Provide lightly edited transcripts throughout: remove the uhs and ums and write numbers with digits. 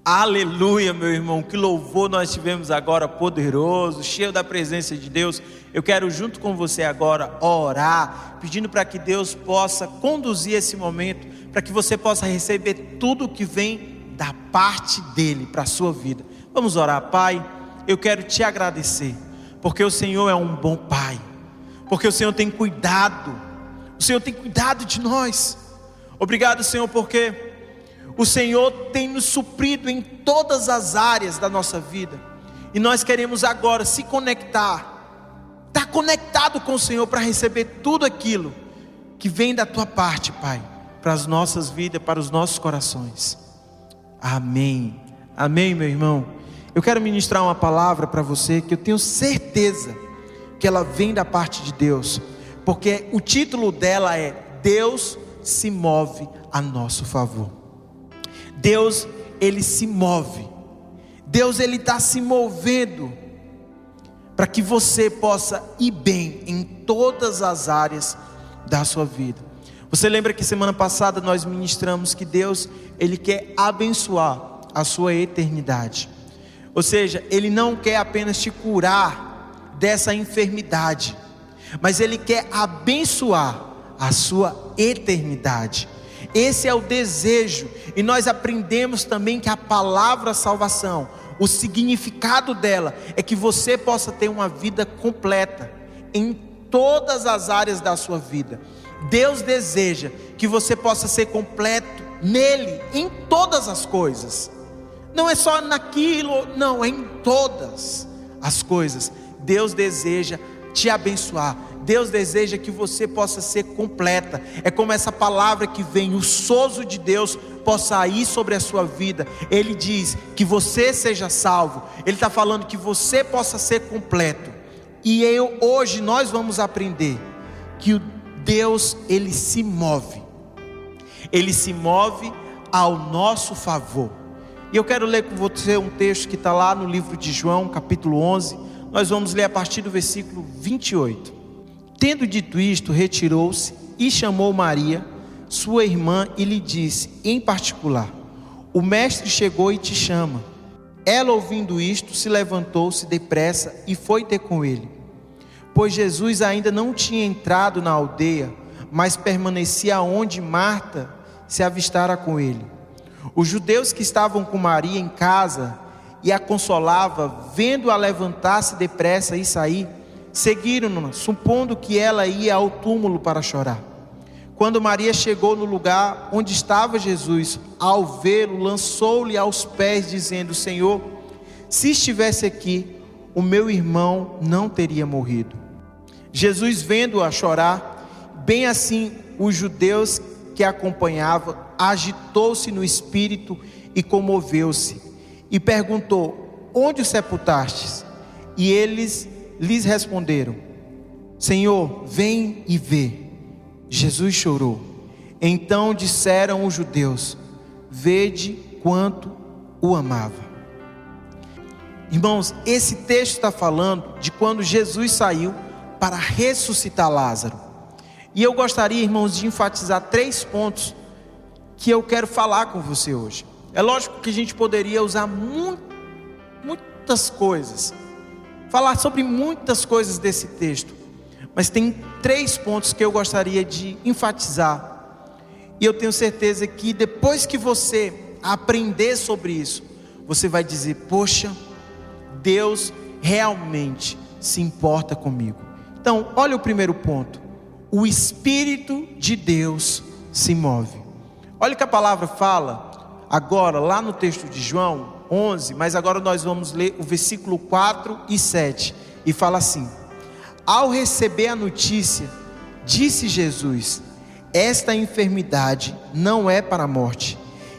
Aleluia, meu irmão, que louvor nós tivemos agora, poderoso, cheio da presença de Deus. Eu quero junto com você agora orar, pedindo para que Deus possa conduzir esse momento, para que você possa receber tudo o que vem da parte dEle para a sua vida. Vamos orar. Pai, eu quero te agradecer, porque o Senhor é um bom Pai, porque o Senhor tem cuidado, o Senhor tem cuidado de nós. Obrigado, Senhor, porque o Senhor tem nos suprido em todas as áreas da nossa vida, e nós queremos agora se conectar, estar conectado com o Senhor para receber tudo aquilo que vem da tua parte, Pai, para as nossas vidas, para os nossos corações. Amém, amém, meu irmão. Eu quero ministrar uma palavra para você, que eu tenho certeza que ela vem da parte de Deus, porque o título dela é: Deus se move a nosso favor. Deus, Ele se move. Deus, Ele está se movendo para que você possa ir bem em todas as áreas da sua vida. Você lembra que semana passada nós ministramos que Deus, Ele quer abençoar a sua eternidade. Ou seja, Ele não quer apenas te curar dessa enfermidade, mas Ele quer abençoar a sua eternidade. Esse é o desejo, e nós aprendemos também que a palavra salvação, o significado dela é que você possa ter uma vida completa em todas as áreas da sua vida. Deus deseja que você possa ser completo nele, em todas as coisas. Não é só naquilo, não, é em todas as coisas. Deus deseja te abençoar. Deus deseja que você possa ser completa. É como essa palavra que vem, o sozo de Deus possa ir sobre a sua vida. Ele diz que você seja salvo. Ele está falando que você possa ser completo. E hoje nós vamos aprender que o Deus, Ele se move. Ele se move ao nosso favor. E eu quero ler com você um texto que está lá no livro de João, capítulo 11. Nós vamos ler a partir do versículo 28. Tendo dito isto, retirou-se e chamou Maria, sua irmã, e lhe disse em particular: o mestre chegou e te chama. Ela, ouvindo isto, se levantou-se depressa e foi ter com ele. Pois Jesus ainda não tinha entrado na aldeia, mas permanecia onde Marta se avistara com ele. Os judeus que estavam com Maria em casa e a consolava, vendo-a levantar-se depressa e sair, seguiram-na, supondo que ela ia ao túmulo para chorar. Quando Maria chegou no lugar onde estava Jesus, ao vê-lo, lançou-lhe aos pés, dizendo: Senhor, se estivesse aqui, o meu irmão não teria morrido. Jesus, vendo-a chorar, bem assim os judeus que a acompanhavam, agitou-se no espírito e comoveu-se, e perguntou: onde o sepultastes? E eles lhes responderam: Senhor, vem e vê. Jesus chorou. Então disseram os judeus: vede quanto o amava. Irmãos, esse texto está falando de quando Jesus saiu para ressuscitar Lázaro. E eu gostaria, irmãos, de enfatizar 3 pontos que eu quero falar com você hoje. É lógico que a gente poderia usar muitas coisas, falar sobre muitas coisas desse texto, mas tem 3 pontos que eu gostaria de enfatizar, e eu tenho certeza que depois que você aprender sobre isso, você vai dizer: poxa, Deus realmente se importa comigo. Então, olha o primeiro ponto: o Espírito de Deus se move. Olha o que a palavra fala agora lá no texto de João 11, mas agora nós vamos ler o versículo 4 e 7, e fala assim: ao receber a notícia, disse Jesus: esta enfermidade não é para a morte,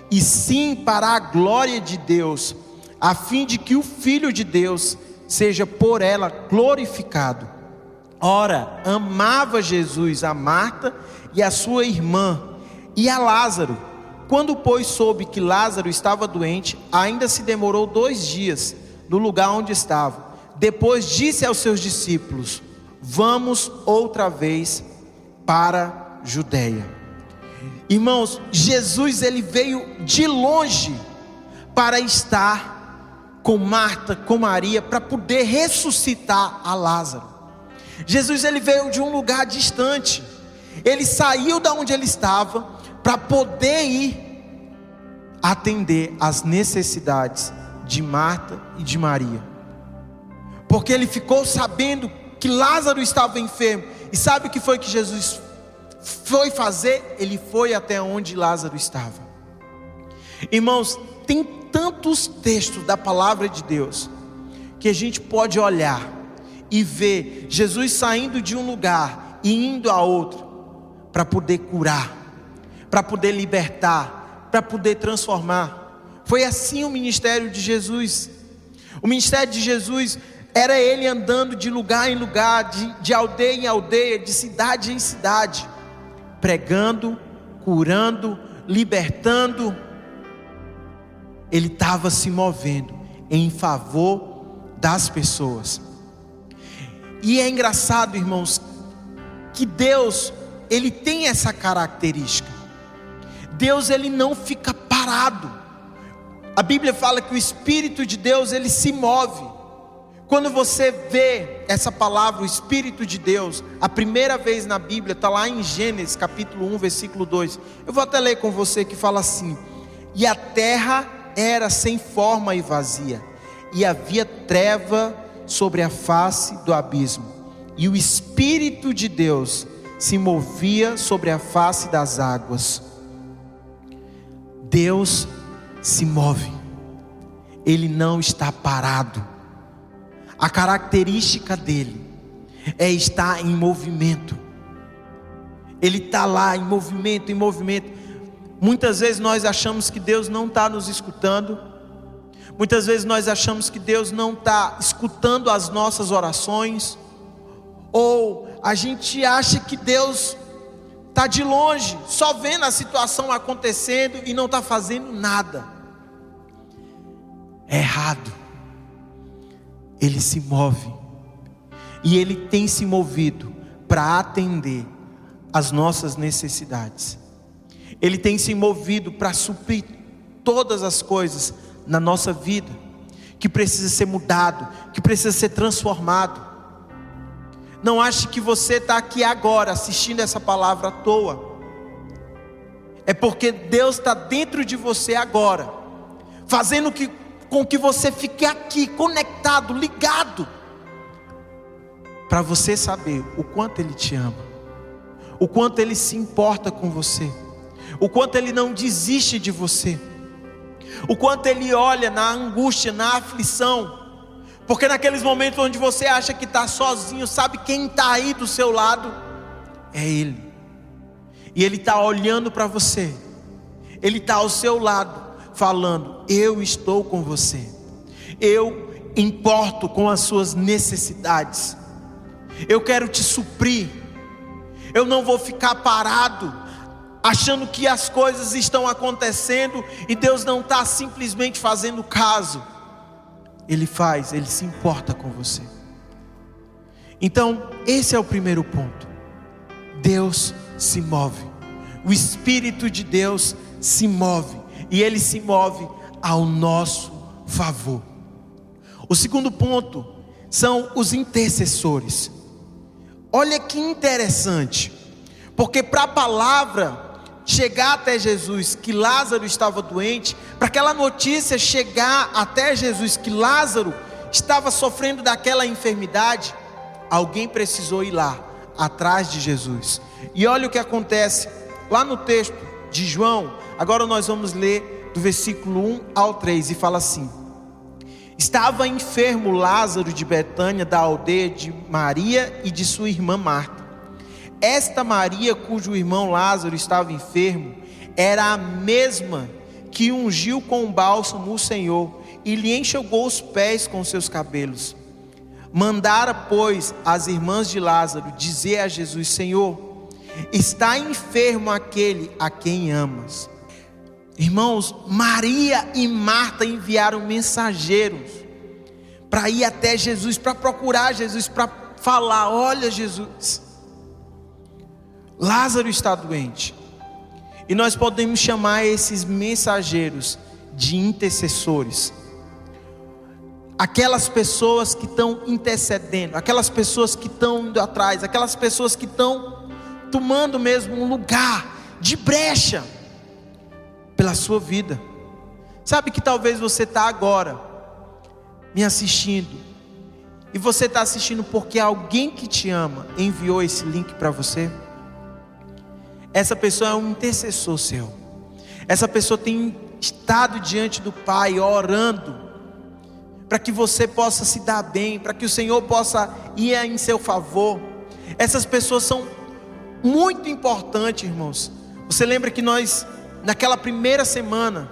e sim para a glória de Deus, a fim de que o Filho de Deus seja por ela glorificado. Ora, amava Jesus a Marta e a sua irmã e a Lázaro. Quando, pois, soube que Lázaro estava doente, ainda se demorou 2 dias no lugar onde estava. Depois disse aos seus discípulos: vamos outra vez para Judeia. Irmãos, Jesus, ele veio de longe para estar com Marta, com Maria, para poder ressuscitar a Lázaro. Jesus, ele veio de um lugar distante. Ele saiu da onde ele estava para poder ir atender às necessidades de Marta e de Maria, porque ele ficou sabendo que Lázaro estava enfermo. E sabe o que foi que Jesus foi fazer? Ele foi até onde Lázaro estava. Irmãos, tem tantos textos da palavra de Deus que a gente pode olhar e ver Jesus saindo de um lugar e indo a outro para poder curar, para poder libertar, para poder transformar. Foi assim o ministério de Jesus. O ministério de Jesus era ele andando de lugar em lugar, de aldeia em aldeia, de cidade em cidade, pregando, curando, libertando. Ele estava se movendo em favor das pessoas. E é engraçado, irmãos, que Deus, ele tem essa característica. Deus, ele não fica parado. A Bíblia fala que o Espírito de Deus, ele se move. Quando você vê essa palavra, o Espírito de Deus, a primeira vez na Bíblia, está lá em Gênesis capítulo 1, versículo 2. Eu vou até ler com você, que fala assim: e a terra era sem forma e vazia, e havia treva sobre a face do abismo, e o Espírito de Deus se movia sobre a face das águas. Deus se move, ele não está parado. A característica dele é estar em movimento. Ele está lá em movimento, em movimento. Muitas vezes nós achamos que Deus não está nos escutando. Muitas vezes nós achamos que Deus não está escutando as nossas orações. Ou a gente acha que Deus está de longe, só vendo a situação acontecendo e não está fazendo nada. É errado. Ele se move, e ele tem se movido para atender as nossas necessidades. Ele tem se movido para suprir todas as coisas na nossa vida que precisa ser mudado, que precisa ser transformado. Não ache que você está aqui agora assistindo essa palavra à toa. É porque Deus está dentro de você agora, fazendo com que você fique aqui conectado, ligado, para você saber o quanto Ele te ama, o quanto Ele se importa com você, o quanto Ele não desiste de você, o quanto Ele olha na angústia, na aflição. Porque naqueles momentos onde você acha que está sozinho, sabe quem está aí do seu lado? É Ele. E Ele está olhando para você, Ele está ao seu lado, falando: eu estou com você, eu importo com as suas necessidades, eu quero te suprir. Eu não vou ficar parado achando que as coisas estão acontecendo e Deus não está simplesmente fazendo caso. Ele faz, Ele se importa com você. Então esse é o primeiro ponto. Deus se move, o Espírito de Deus se move, e Ele se move ao nosso favor. O segundo ponto são os intercessores. Olha que interessante, porque para a palavra chegar até Jesus que Lázaro estava doente, para aquela notícia chegar até Jesus que Lázaro estava sofrendo daquela enfermidade, alguém precisou ir lá atrás de Jesus. E olha o que acontece lá no texto de João. Agora nós vamos ler do versículo 1 ao 3, e fala assim: estava enfermo Lázaro de Betânia, da aldeia de Maria e de sua irmã Marta. Esta Maria, cujo irmão Lázaro estava enfermo, era a mesma que ungiu com bálsamo o Senhor e lhe enxugou os pés com seus cabelos. Mandara, pois, as irmãs de Lázaro dizer a Jesus: Senhor, está enfermo aquele a quem amas. Irmãos, Maria e Marta enviaram mensageiros para ir até Jesus, para procurar Jesus, para falar: olha, Jesus, Lázaro está doente. E nós podemos chamar esses mensageiros de intercessores. Aquelas pessoas que estão intercedendo, aquelas pessoas que estão indo atrás, aquelas pessoas que estão tomando mesmo um lugar de brecha pela sua vida. Sabe que talvez você está agora me assistindo, e você está assistindo porque alguém que te ama enviou esse link para você. Essa pessoa é um intercessor seu. Essa pessoa tem estado diante do Pai orando para que você possa se dar bem, para que o Senhor possa ir em seu favor. Essas pessoas são muito importantes, irmãos. Você lembra que nós, naquela primeira semana,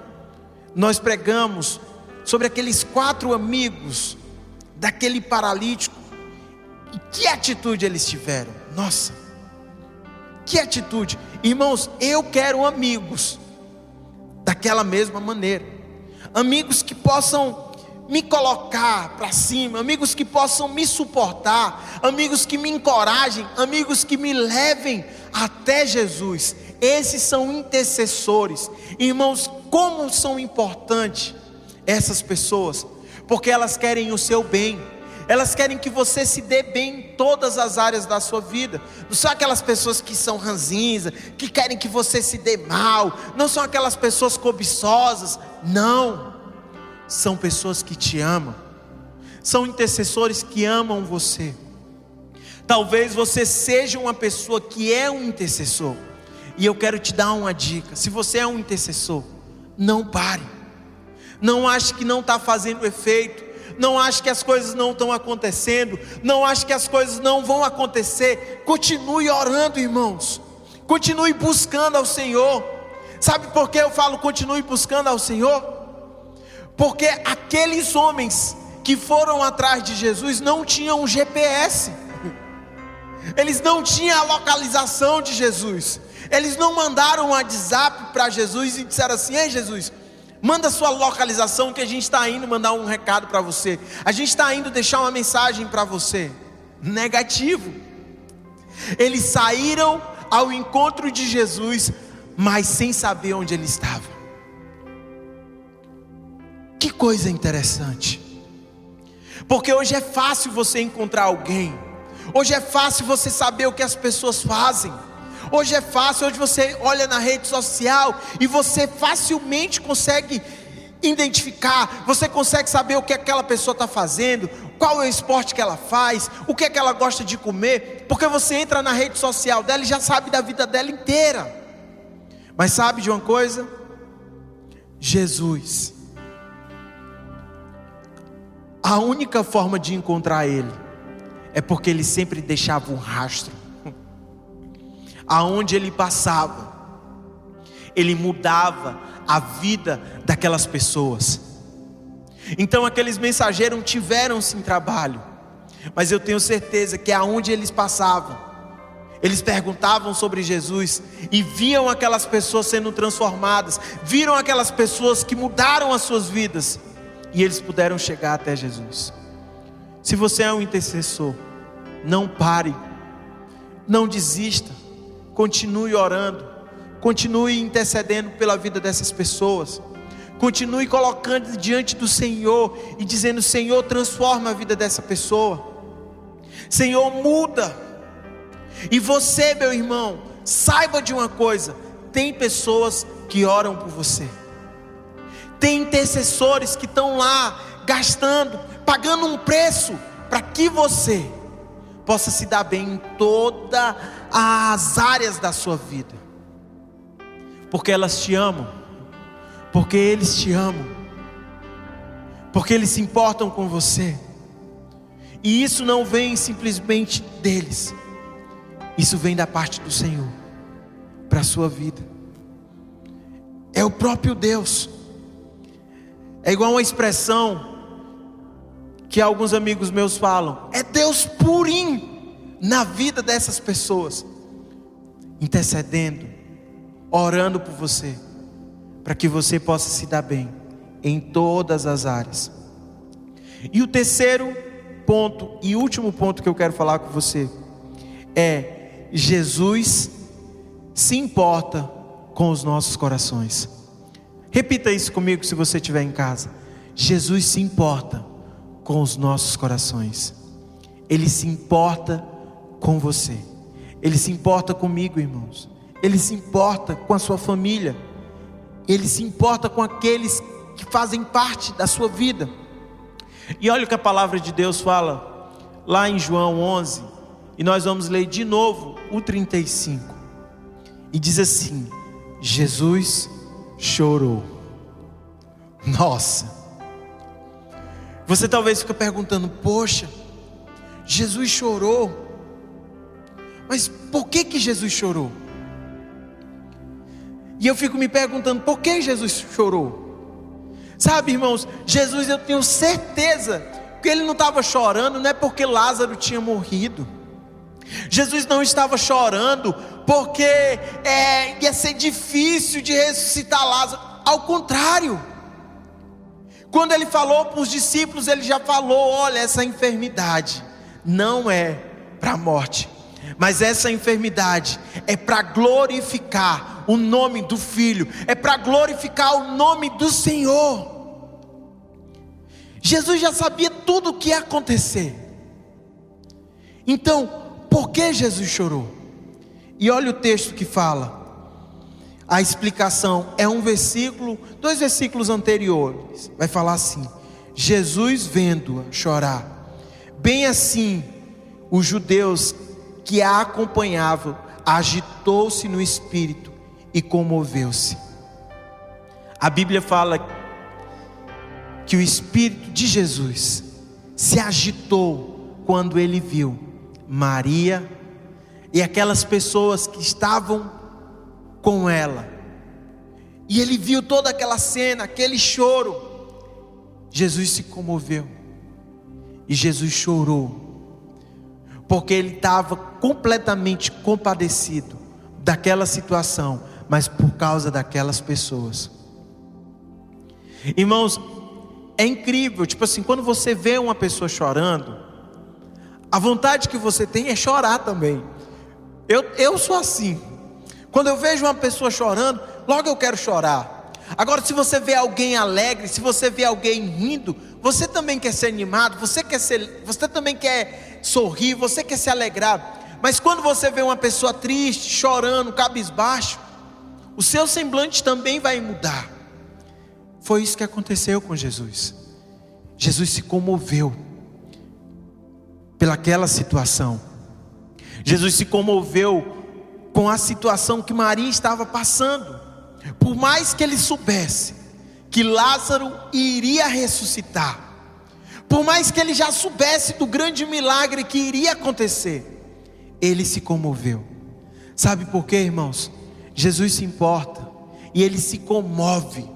nós pregamos sobre aqueles 4 amigos daquele paralítico, e que atitude eles tiveram? Nossa, que atitude! Irmãos, eu quero amigos daquela mesma maneira, amigos que possam me colocar para cima, amigos que possam me suportar, amigos que me encorajem, amigos que me levem até Jesus. Esses são intercessores. Irmãos, como são importantes essas pessoas, porque elas querem o seu bem, elas querem que você se dê bem em todas as áreas da sua vida. Não são aquelas pessoas que são ranzinhas, que querem que você se dê mal, não são aquelas pessoas cobiçosas, não, são pessoas que te amam, são intercessores que amam você. Talvez você seja uma pessoa que é um intercessor, e eu quero te dar uma dica: se você é um intercessor, não pare, não ache que não está fazendo efeito, não ache que as coisas não estão acontecendo, não ache que as coisas não vão acontecer. Continue orando, irmãos, continue buscando ao Senhor. Sabe por que eu falo continue buscando ao Senhor? Porque aqueles homens que foram atrás de Jesus não tinham um GPS, eles não tinham a localização de Jesus, eles não mandaram um WhatsApp para Jesus e disseram assim: ei Jesus, manda sua localização que a gente está indo mandar um recado para você, a gente está indo deixar uma mensagem para você. Negativo. Eles saíram ao encontro de Jesus, mas sem saber onde ele estava. Que coisa interessante, porque hoje é fácil você encontrar alguém, hoje é fácil você saber o que as pessoas fazem, hoje é fácil, hoje você olha na rede social e você facilmente consegue identificar, você consegue saber o que aquela pessoa está fazendo, qual é o esporte que ela faz, o que é que ela gosta de comer, porque você entra na rede social dela e já sabe da vida dela inteira. Mas sabe de uma coisa? Jesus, a única forma de encontrar ele é porque ele sempre deixava um rastro. Aonde ele passava, ele mudava a vida daquelas pessoas. Então aqueles mensageiros tiveram sim trabalho, mas eu tenho certeza que aonde eles passavam, eles perguntavam sobre Jesus e viam aquelas pessoas sendo transformadas, viram aquelas pessoas que mudaram as suas vidas, e eles puderam chegar até Jesus. Se você é um intercessor, não pare, não desista, continue orando, continue intercedendo pela vida dessas pessoas, continue colocando diante do Senhor e dizendo: Senhor, transforma a vida dessa pessoa, Senhor, muda. E você, meu irmão, saiba de uma coisa: tem pessoas que oram por você, tem intercessores que estão lá gastando, pagando um preço para que você possa se dar bem em todas as áreas da sua vida, porque elas te amam, porque eles te amam, porque eles se importam com você. E isso não vem simplesmente deles, isso vem da parte do Senhor para a sua vida. É o próprio Deus. É igual uma expressão que alguns amigos meus falam: é Deus purinho na vida dessas pessoas, intercedendo, orando por você, para que você possa se dar bem em todas as áreas. E o terceiro ponto e último ponto que eu quero falar com você é: Jesus se importa com os nossos corações. Repita isso comigo se você estiver em casa. Jesus se importa com os nossos corações. Ele se importa com você. Ele se importa comigo, irmãos. Ele se importa com a sua família. Ele se importa com aqueles que fazem parte da sua vida. E olha o que a palavra de Deus fala lá em João 11. E nós vamos ler de novo o 35. E diz assim: Jesus chorou. Nossa. Você talvez fique perguntando: poxa, Jesus chorou. Mas por que Jesus chorou? E eu fico me perguntando: por que Jesus chorou? Sabe, irmãos, Jesus, eu tenho certeza que ele não estava chorando, não é porque Lázaro tinha morrido. Jesus não estava chorando porque ia ser difícil de ressuscitar Lázaro. Ao contrário, quando ele falou para os discípulos, ele já falou: olha, essa enfermidade não é para a morte, mas essa enfermidade é para glorificar o nome do Filho, é para glorificar o nome do Senhor. Jesus já sabia tudo o que ia acontecer. Então, por que Jesus chorou? E olha o texto que fala. A explicação é um versículo, 2 versículos anteriores. Vai falar assim: Jesus vendo-a chorar, bem assim os judeus que a acompanhavam, agitou-se no espírito e comoveu-se. A Bíblia fala que o espírito de Jesus se agitou quando ele viu Maria e aquelas pessoas que estavam com ela. E ele viu toda aquela cena, aquele choro. Jesus se comoveu e Jesus chorou, porque ele estava completamente compadecido daquela situação, mas por causa daquelas pessoas. Irmãos, é incrível, tipo assim, quando você vê uma pessoa chorando, a vontade que você tem é chorar também. Eu sou assim. Quando eu vejo uma pessoa chorando, logo eu quero chorar. Agora, se você vê alguém alegre, se você vê alguém rindo, você também quer ser animado, você também quer sorrir, você quer se alegrar. Mas quando você vê uma pessoa triste, chorando, cabisbaixo, o seu semblante também vai mudar. Foi isso que aconteceu com Jesus. Jesus se comoveu pelaquela situação. Jesus se comoveu com a situação que Maria estava passando. Por mais que ele soubesse que Lázaro iria ressuscitar, por mais que ele já soubesse do grande milagre que iria acontecer, ele se comoveu. Sabe por quê, irmãos? Jesus se importa e ele se comove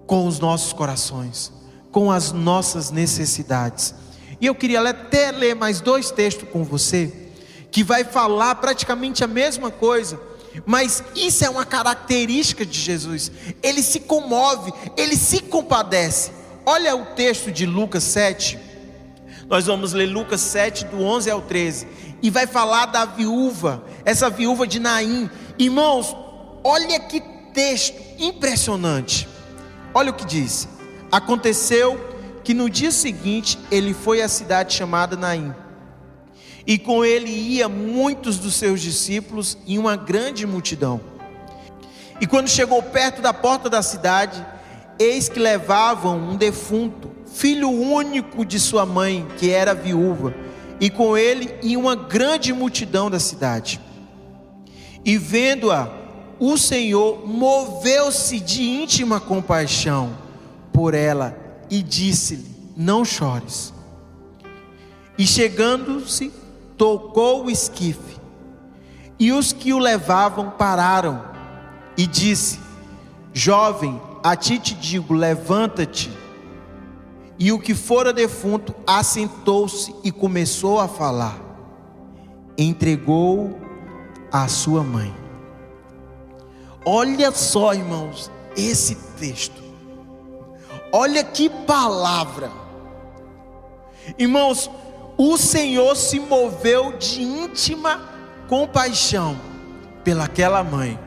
com os nossos corações, com as nossas necessidades. E eu queria até ler mais 2 textos com você, que vai falar praticamente a mesma coisa, mas isso é uma característica de Jesus. Ele se comove, ele se compadece. Olha o texto de Lucas 7. Nós vamos ler Lucas 7 do 11 ao 13, e vai falar da viúva, essa viúva de Naim. Irmãos, olha que texto impressionante. Olha o que diz: aconteceu que no dia seguinte ele foi à cidade chamada Naim, e com ele ia muitos dos seus discípulos e uma grande multidão. E quando chegou perto da porta da cidade, eis que levavam um defunto, filho único de sua mãe, que era viúva, e com ele ia uma grande multidão da cidade. E vendo-a, o Senhor moveu-se de íntima compaixão por ela e disse-lhe: não chores. E chegando-se, tocou o esquife, e os que o levavam pararam, e disse: jovem, a ti te digo, levanta-te. E o que fora defunto assentou-se e começou a falar. Entregou a sua mãe. Olha só, irmãos, esse texto. Olha que palavra. Irmãos, o Senhor se moveu de íntima compaixão pelaquela mãe.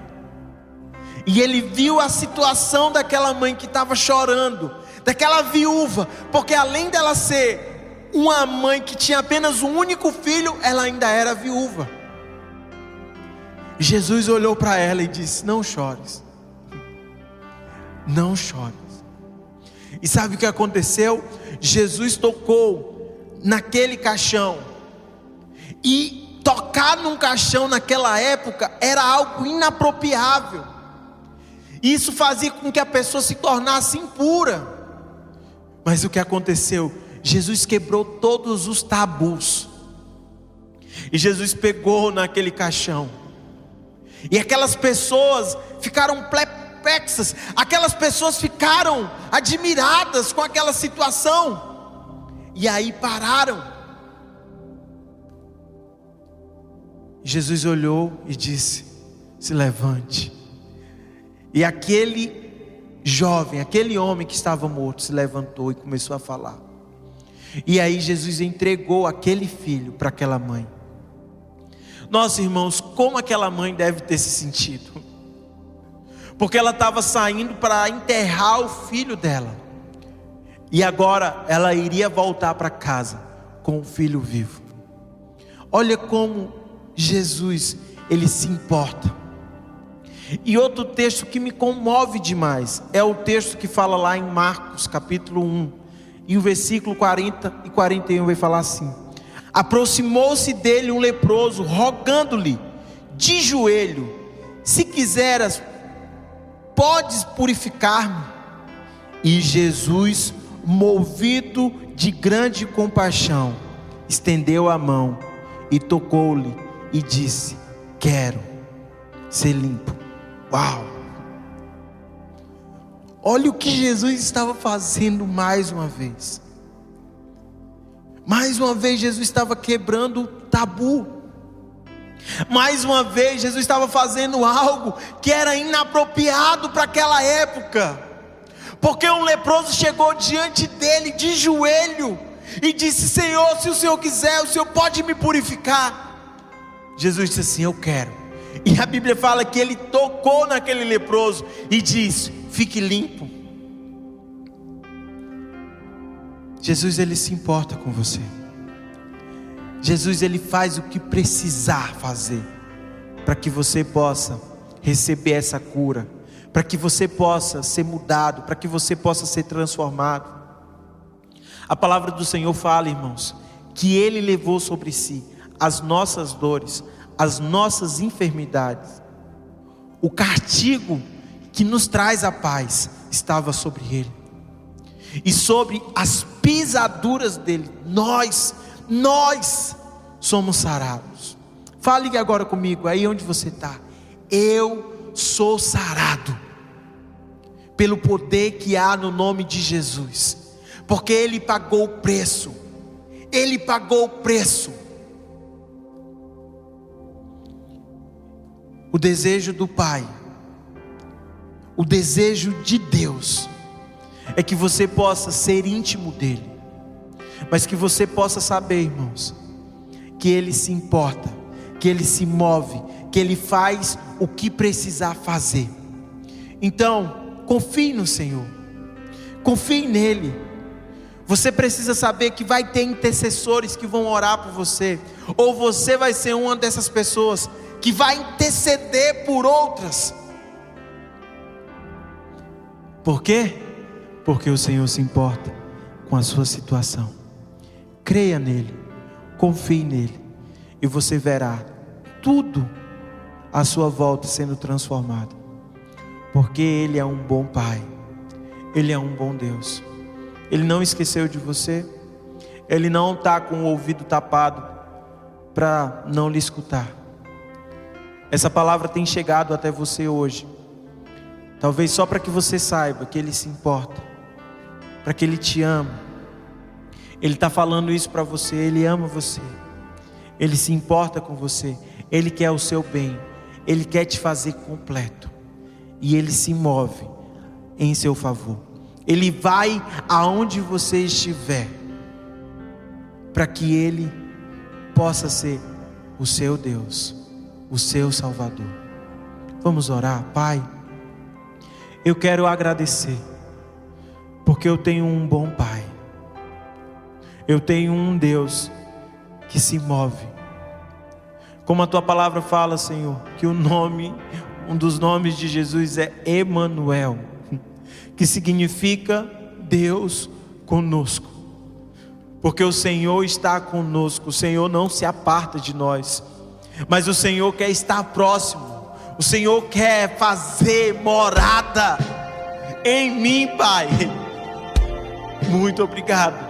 E ele viu a situação daquela mãe que estava chorando, daquela viúva, porque além dela ser uma mãe que tinha apenas um único filho, ela ainda era viúva. Jesus olhou para ela e disse: não chores, não chores. E sabe o que aconteceu? Jesus tocou naquele caixão, e tocar num caixão naquela época era algo inapropriável. Isso fazia com que a pessoa se tornasse impura. Mas o que aconteceu? Jesus quebrou todos os tabus, e Jesus pegou naquele caixão, e aquelas pessoas ficaram perplexas, aquelas pessoas ficaram admiradas com aquela situação, e aí pararam. Jesus olhou e disse: se levante. E aquele jovem, aquele homem que estava morto, se levantou e começou a falar. E aí Jesus entregou aquele filho para aquela mãe. Nossa, irmãos, como aquela mãe deve ter se sentido, porque ela estava saindo para enterrar o filho dela, e agora ela iria voltar para casa com o filho vivo. Olha como Jesus, ele se importa. E outro texto que me comove demais é o texto que fala lá em Marcos capítulo 1, e o versículo 40 e 41 vai falar assim: aproximou-se dele um leproso, rogando-lhe de joelho: se quiseres, podes purificar-me. E Jesus, movido de grande compaixão, estendeu a mão e tocou-lhe e disse: quero ser limpo. Uau! Olha o que Jesus estava fazendo mais uma vez. Mais uma vez Jesus estava quebrando o tabu. Mais uma vez Jesus estava fazendo algo que era inapropriado para aquela época. Porque um leproso chegou diante dele de joelho e disse: Senhor, se o Senhor quiser, o Senhor pode me purificar. Jesus disse assim: eu quero. E a Bíblia fala que ele tocou naquele leproso e disse: fique limpo. Jesus, ele se importa com você. Jesus, ele faz o que precisar fazer para que você possa receber essa cura, para que você possa ser mudado, para que você possa ser transformado. A palavra do Senhor fala, irmãos, que ele levou sobre si as nossas dores, as nossas enfermidades. O castigo que nos traz a paz estava sobre ele, e sobre as pisaduras dele nós somos sarados. Fale agora comigo aí onde você está: eu sou sarado pelo poder que há no nome de Jesus, porque ele pagou o preço. Ele pagou o preço. O desejo do Pai, o desejo de Deus, é que você possa ser íntimo dele, mas que você possa saber, irmãos, que ele se importa, que ele se move, que ele faz o que precisar fazer. Então, confie no Senhor, confie nele. Você precisa saber que vai ter intercessores que vão orar por você, ou você vai ser uma dessas pessoas que vai interceder por outras. Por quê? Porque o Senhor se importa com a sua situação. Creia nele, confie nele, e você verá tudo à sua volta sendo transformado, porque ele é um bom Pai, ele é um bom Deus. Ele não esqueceu de você, ele não está com o ouvido tapado para não lhe escutar. Essa palavra tem chegado até você hoje, talvez só para que você saiba que ele se importa, para que ele te ama. Ele está falando isso para você, ele ama você, ele se importa com você, ele quer o seu bem, ele quer te fazer completo, e ele se move em seu favor. Ele vai aonde você estiver, para que ele possa ser o seu Deus, o seu Salvador. Vamos orar. Pai, eu quero agradecer, porque eu tenho um bom Pai, eu tenho um Deus que se move. Como a tua palavra fala, Senhor, que um dos nomes de Jesus é Emanuel, que significa Deus conosco. Porque o Senhor está conosco, o Senhor não se aparta de nós, mas o Senhor quer estar próximo, o Senhor quer fazer morada em mim, Pai. Muito obrigado,